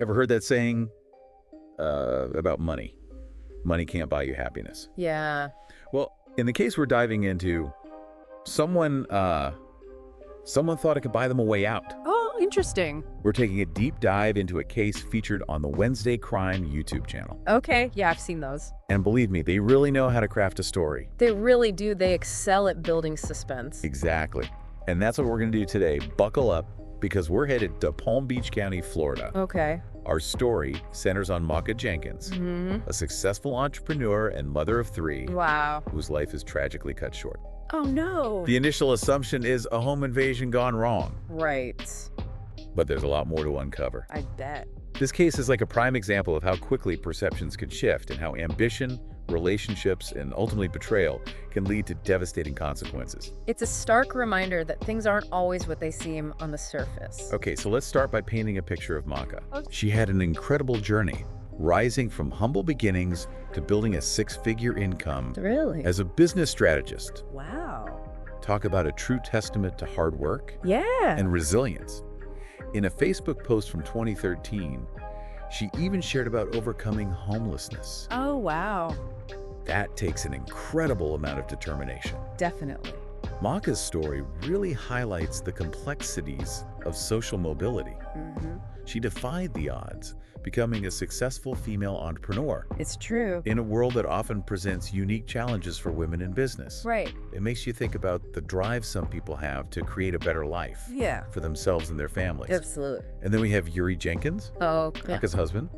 Ever heard that saying about money? Money can't buy you happiness. Yeah. Well, in the case we're diving into, someone thought it could buy them a way out. Oh, interesting. We're taking a deep dive into a case featured on the Wednesday Crime YouTube channel. Okay. Yeah, I've seen those. And believe me, they really know how to craft a story. They really do. They excel at building suspense. Exactly. And that's what we're going to do today. Buckle up, because we're headed to Palm Beach County, Florida. Okay. Our story centers on Makeva Jenkins, a successful entrepreneur and mother of 3, Wow. whose life is tragically cut short. Oh, no. The initial assumption is a home invasion gone wrong, Right. but there's a lot more to uncover. I bet. This case is like a prime example of how quickly perceptions can shift and how ambition, relationships, and ultimately betrayal can lead to devastating consequences. It's a stark reminder that things aren't always what they seem on the surface. Okay, so let's start by painting a picture of Maka. Okay. She had an incredible journey, rising from humble beginnings to building a 6-figure income Really? as a business strategist. Wow. Talk about a true testament to hard work Yeah. and resilience. In a Facebook post from 2013, she even shared about overcoming homelessness. Oh, wow. That takes an incredible amount of determination. Definitely. Maka's story really highlights the complexities of social mobility. She defied the odds, becoming a successful female entrepreneur It's true. in a world that often presents unique challenges for women in business. Right. It makes you think about the drive some people have to create a better life Yeah. for themselves and their families. Absolutely. And then we have Yuri Jenkins, Oh, yeah. Maka's husband.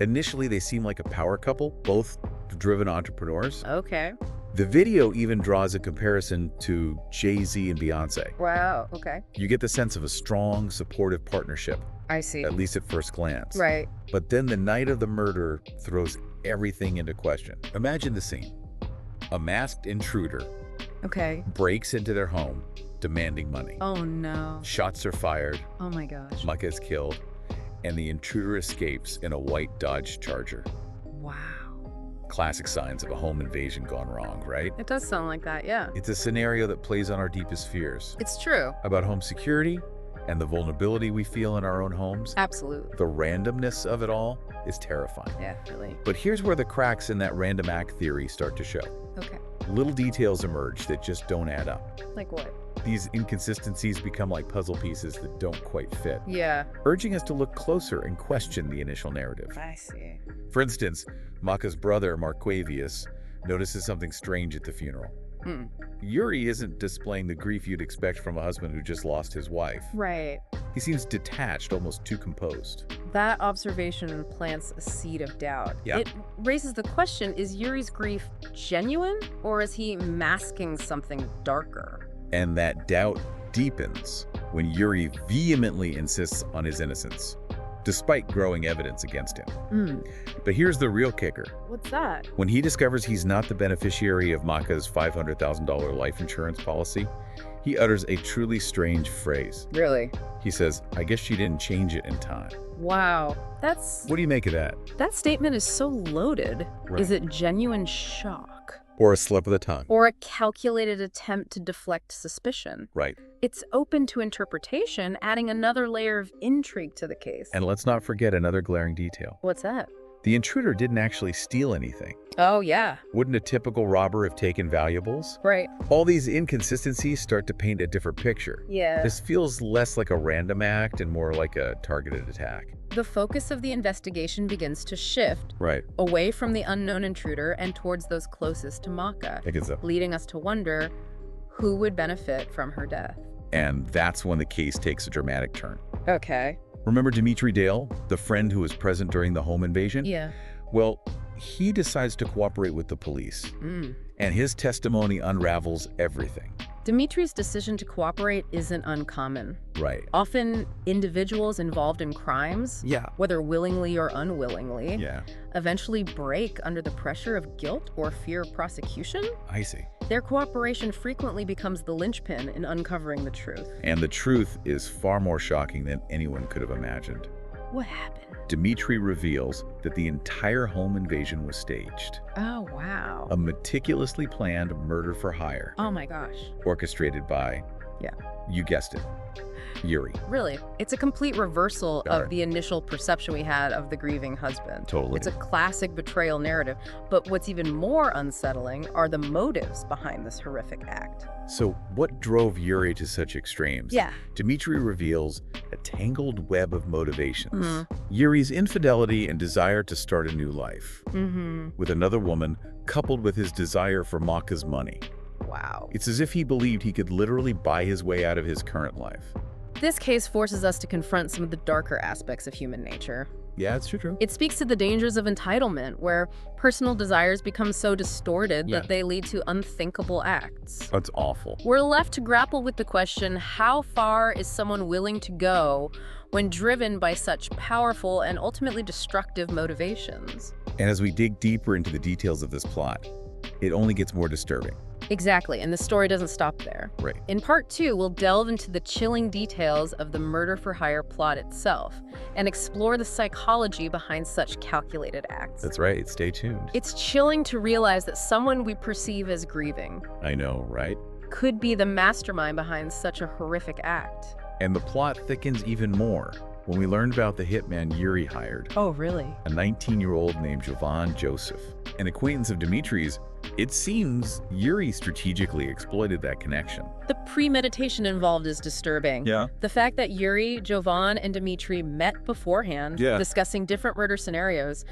Initially, they seem like a power couple, both driven entrepreneurs. Okay. The video even draws a comparison to Jay-Z and Beyonce. Wow. Okay. You get the sense of a strong, supportive partnership, I see. at least at first glance. Right. But then the night of the murder throws everything into question. Imagine the scene. A masked intruder Okay. breaks into their home, demanding money. Oh, no. Shots are fired, Oh, my gosh. Maka is killed, and the intruder escapes in a white Dodge Charger. Wow. Classic signs of a home invasion gone wrong, right? It does sound like that, yeah. It's a scenario that plays on our deepest fears It's true. about home security and the vulnerability we feel in our own homes. Absolutely. The randomness of it all is terrifying. Yeah, really. But here's where the cracks in that random act theory start to show. Okay. Little details emerge that just don't add up. Like what? These inconsistencies become like puzzle pieces that don't quite fit, Yeah. urging us to look closer and question the initial narrative. I see. For instance, Maka's brother, Makeva, notices something strange at the funeral. Yuri isn't displaying the grief you'd expect from a husband who just lost his wife. Right. He seems detached, almost too composed. That observation plants a seed of doubt. Yeah. It raises the question, is Yuri's grief genuine, or is he masking something darker? And that doubt deepens when Yuri vehemently insists on his innocence, despite growing evidence against him. But here's the real kicker. What's that? When he discovers he's not the beneficiary of Maka's $500,000 life insurance policy, he utters a truly strange phrase. Really? He says, "I guess she didn't change it in time." Wow. What do you make of that? That statement is so loaded. Right. Is it genuine shock? Or a slip of the tongue? Or a calculated attempt to deflect suspicion? Right. It's open to interpretation, adding another layer of intrigue to the case. And let's not forget another glaring detail. What's that? The intruder didn't actually steal anything. Oh, yeah. Wouldn't a typical robber have taken valuables? Right. All these inconsistencies start to paint a different picture. Yeah. This feels less like a random act and more like a targeted attack. The focus of the investigation begins to shift Right. away from the unknown intruder and towards those closest to Maka, I guess so. leading us to wonder who would benefit from her death. And that's when the case takes a dramatic turn. Okay. Remember Dimitri the friend who was present during the home invasion? Yeah. Well, he decides to cooperate with the police, and his testimony unravels everything. Dimitri's decision to cooperate isn't uncommon. Right. Often, individuals involved in crimes, Yeah. whether willingly or unwillingly, Yeah, eventually break under the pressure of guilt or fear of prosecution. I see. Their cooperation frequently becomes the linchpin in uncovering the truth. And the truth is far more shocking than anyone could have imagined. What happened? Dimitri reveals that the entire home invasion was staged. Oh, wow. A meticulously planned murder for hire, Oh my gosh. orchestrated by Yeah. You guessed it. Yuri. Really, it's a complete reversal Got of it. the initial perception we had of the grieving husband. Totally. It's a classic betrayal narrative, but what's even more unsettling are the motives behind this horrific act. So what drove Yuri to such extremes? Yeah. Dimitri reveals a tangled web of motivations. Mhm. Yuri's infidelity and desire to start a new life Mm-hmm. with another woman, coupled with his desire for Maka's money. Wow. It's as if he believed he could literally buy his way out of his current life. This case forces us to confront some of the darker aspects of human nature. Yeah, it's true. It speaks to the dangers of entitlement, where personal desires become so distorted Yeah. that they lead to unthinkable acts. That's awful. We're left to grapple with the question, how far is someone willing to go when driven by such powerful and ultimately destructive motivations? And as we dig deeper into the details of this plot, it only gets more disturbing. Exactly, and the story doesn't stop there. Right. In part 2, we'll delve into the chilling details of the murder-for-hire plot itself and explore the psychology behind such calculated acts. That's right. Stay tuned. It's chilling to realize that someone we perceive as grieving I know, right? could be the mastermind behind such a horrific act. And the plot thickens even more when we learn about the hitman Yuri hired, Oh, really? a 19-year-old named Jovan Joseph. An acquaintance of Dimitri's, it seems Yuri strategically exploited that connection. The premeditation involved is disturbing. Yeah. The fact that Yuri, Jovan, and Dimitri met beforehand, discussing different murder scenarios,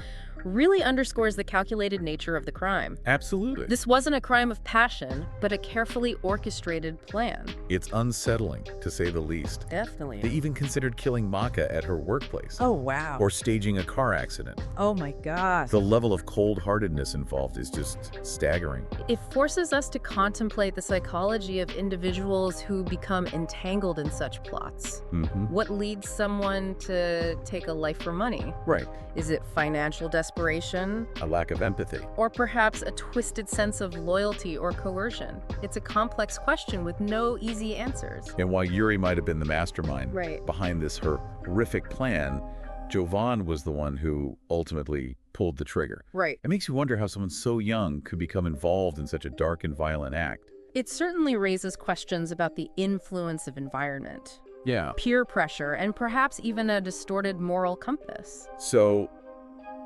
really underscores the calculated nature of the crime. Absolutely. This wasn't a crime of passion, but a carefully orchestrated plan. It's unsettling, to say the least. Definitely. They even considered killing Maka at her workplace. Oh, wow. Or staging a car accident. Oh, my God. The level of cold-heartedness involved is just staggering. It forces us to contemplate the psychology of individuals who become entangled in such plots. Mm-hmm. What leads someone to take a life for money? Right. Is it financial desperation? A lack of empathy. Or perhaps a twisted sense of loyalty or coercion? It's a complex question with no easy answers. And while Yuri might have been the mastermind Right. behind this horrific plan, Jovan was the one who ultimately pulled the trigger. Right. It makes you wonder how someone so young could become involved in such a dark and violent act. It certainly raises questions about the influence of environment, Yeah. peer pressure, and perhaps even a distorted moral compass. So,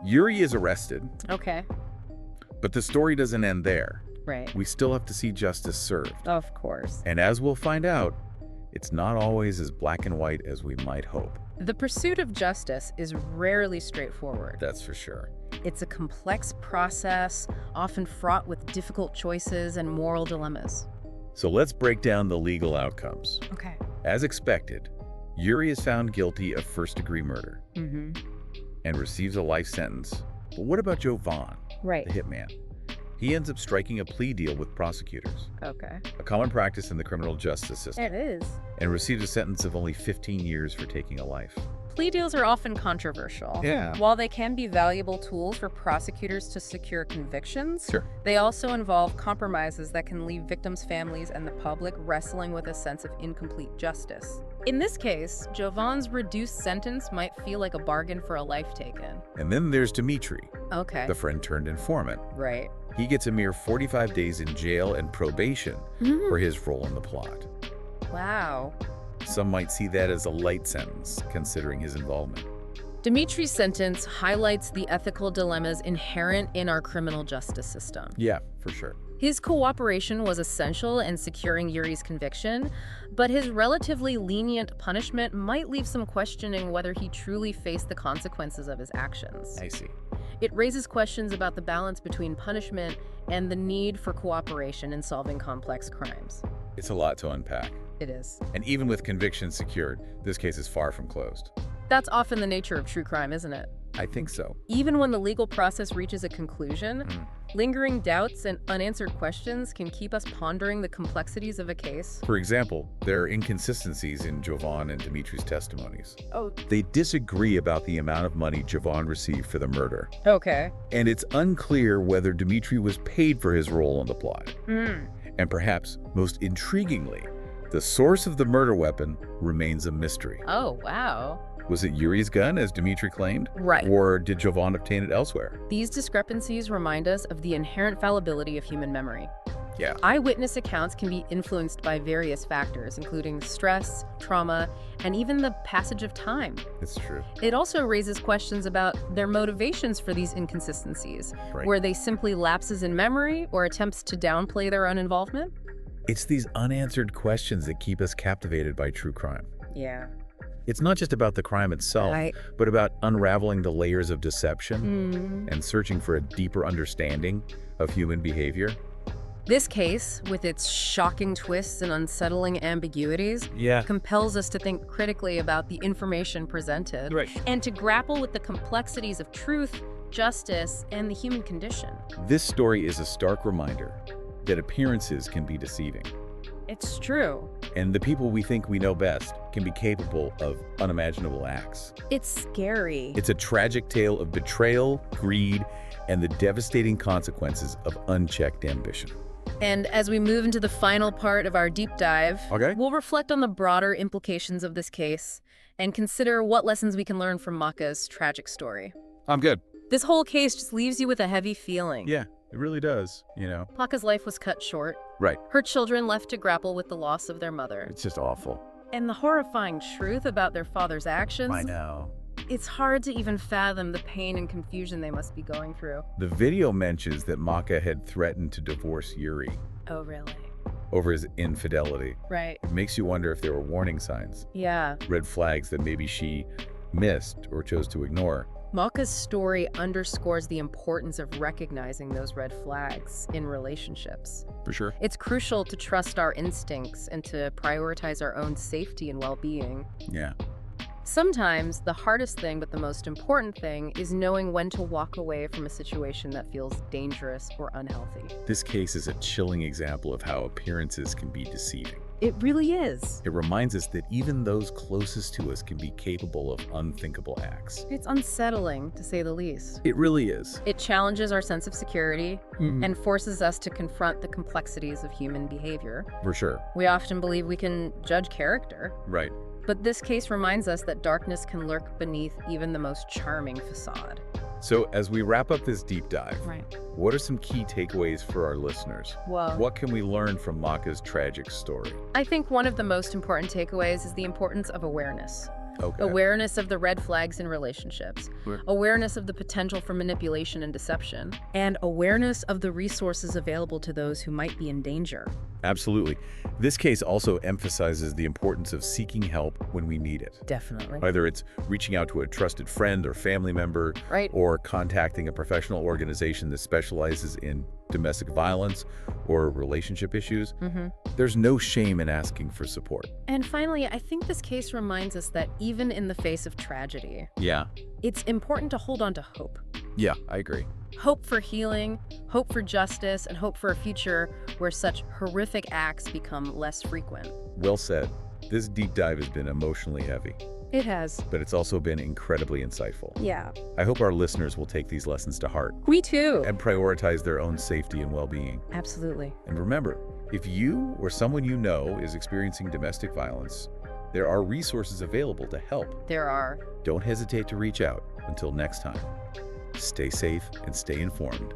Yuri is arrested, Okay. but the story doesn't end there. Right. We still have to see justice served. Of course. And as we'll find out, it's not always as black and white as we might hope. The pursuit of justice is rarely straightforward. That's for sure. It's a complex process, often fraught with difficult choices and moral dilemmas. So let's break down the legal outcomes. Okay. As expected, Yuri is found guilty of first-degree murder Mm-hmm. and receives a life sentence. But what about Jovan, Right. the hitman? He ends up striking a plea deal with prosecutors, Okay. a common practice in the criminal justice system, It is. and receives a sentence of only 15 years for taking a life. Plea deals are often controversial. Yeah. While they can be valuable tools for prosecutors to secure convictions, Sure. they also involve compromises that can leave victims' families and the public wrestling with a sense of incomplete justice. In this case, Jovan's reduced sentence might feel like a bargain for a life taken. And then there's Dimitri, Okay. the friend turned informant. Right. He gets a mere 45 days in jail and probation for his role in the plot. Wow. Some might see that as a light sentence, considering his involvement. Dimitri's sentence highlights the ethical dilemmas inherent in our criminal justice system. Yeah, for sure. His cooperation was essential in securing Yuri's conviction, but his relatively lenient punishment might leave some questioning whether he truly faced the consequences of his actions. I see. It raises questions about the balance between punishment and the need for cooperation in solving complex crimes. It's a lot to unpack. It is. And even with convictions secured, this case is far from closed. That's often the nature of true crime, isn't it? I think so. Even when the legal process reaches a conclusion, lingering doubts and unanswered questions can keep us pondering the complexities of a case. For example, there are inconsistencies in Jovan and Dimitri's testimonies. Oh, They disagree about the amount of money Jovan received for the murder. okay. And it's unclear whether Dimitri was paid for his role in the plot. And perhaps, most intriguingly, the source of the murder weapon remains a mystery. Oh, wow. Was it Yuri's gun, as Dimitri claimed? Right. Or did Jovan obtain it elsewhere? These discrepancies remind us of the inherent fallibility of human memory. Yeah. Eyewitness accounts can be influenced by various factors, including stress, trauma, and even the passage of time. It's true. It also raises questions about their motivations for these inconsistencies. Right. Were they simply lapses in memory or attempts to downplay their own involvement? It's these unanswered questions that keep us captivated by true crime. Yeah. It's not just about the crime itself, Right. but about unraveling the layers of deception and searching for a deeper understanding of human behavior. This case, with its shocking twists and unsettling ambiguities, compels us to think critically about the information presented and to grapple with the complexities of truth, justice, and the human condition. This story is a stark reminder that appearances can be deceiving, It's true. and the people we think we know best can be capable of unimaginable acts. It's scary. It's a tragic tale of betrayal, greed, and the devastating consequences of unchecked ambition. And as we move into the final part of our deep dive, Okay. we'll reflect on the broader implications of this case and consider what lessons we can learn from Maka's tragic story. I'm good. This whole case just leaves you with a heavy feeling. Yeah, it really does, Maka's life was cut short. Right. Her children left to grapple with the loss of their mother. It's just awful. And the horrifying truth about their father's actions. I know. It's hard to even fathom the pain and confusion they must be going through. The video mentions that Maka had threatened to divorce Yuri Oh, really? over his infidelity. Right. It makes you wonder if there were warning signs, Yeah. red flags that maybe she missed or chose to ignore. Maka's story underscores the importance of recognizing those red flags in relationships. For sure. It's crucial to trust our instincts and to prioritize our own safety and well-being. Yeah. Sometimes the hardest thing, but the most important thing, is knowing when to walk away from a situation that feels dangerous or unhealthy. This case is a chilling example of how appearances can be deceiving. It really is. It reminds us that even those closest to us can be capable of unthinkable acts. It's unsettling, to say the least. It really is. It challenges our sense of security and forces us to confront the complexities of human behavior. For sure. We often believe we can judge character, Right. but this case reminds us that darkness can lurk beneath even the most charming facade. So as we wrap up this deep dive, Right. what are some key takeaways for our listeners? Well, What can we learn from Maka's tragic story? I think one of the most important takeaways is the importance of awareness. Okay. Awareness of the red flags in relationships, Sure. awareness of the potential for manipulation and deception, and awareness of the resources available to those who might be in danger. Absolutely. This case also emphasizes the importance of seeking help when we need it. Definitely. Whether it's reaching out to a trusted friend or family member, Right. or contacting a professional organization that specializes in domestic violence or relationship issues, there's no shame in asking for support. And finally, I think this case reminds us that even in the face of tragedy, Yeah. it's important to hold on to hope. Yeah, I agree. Hope for healing, hope for justice, and hope for a future where such horrific acts become less frequent. Well said. This deep dive has been emotionally heavy, It has. but it's also been incredibly insightful. Yeah. I hope our listeners will take these lessons to heart We too. and prioritize their own safety and well-being. Absolutely. And remember, if you or someone you know is experiencing domestic violence, there are resources available to help. There are. Don't hesitate to reach out. Until next time, stay safe and stay informed.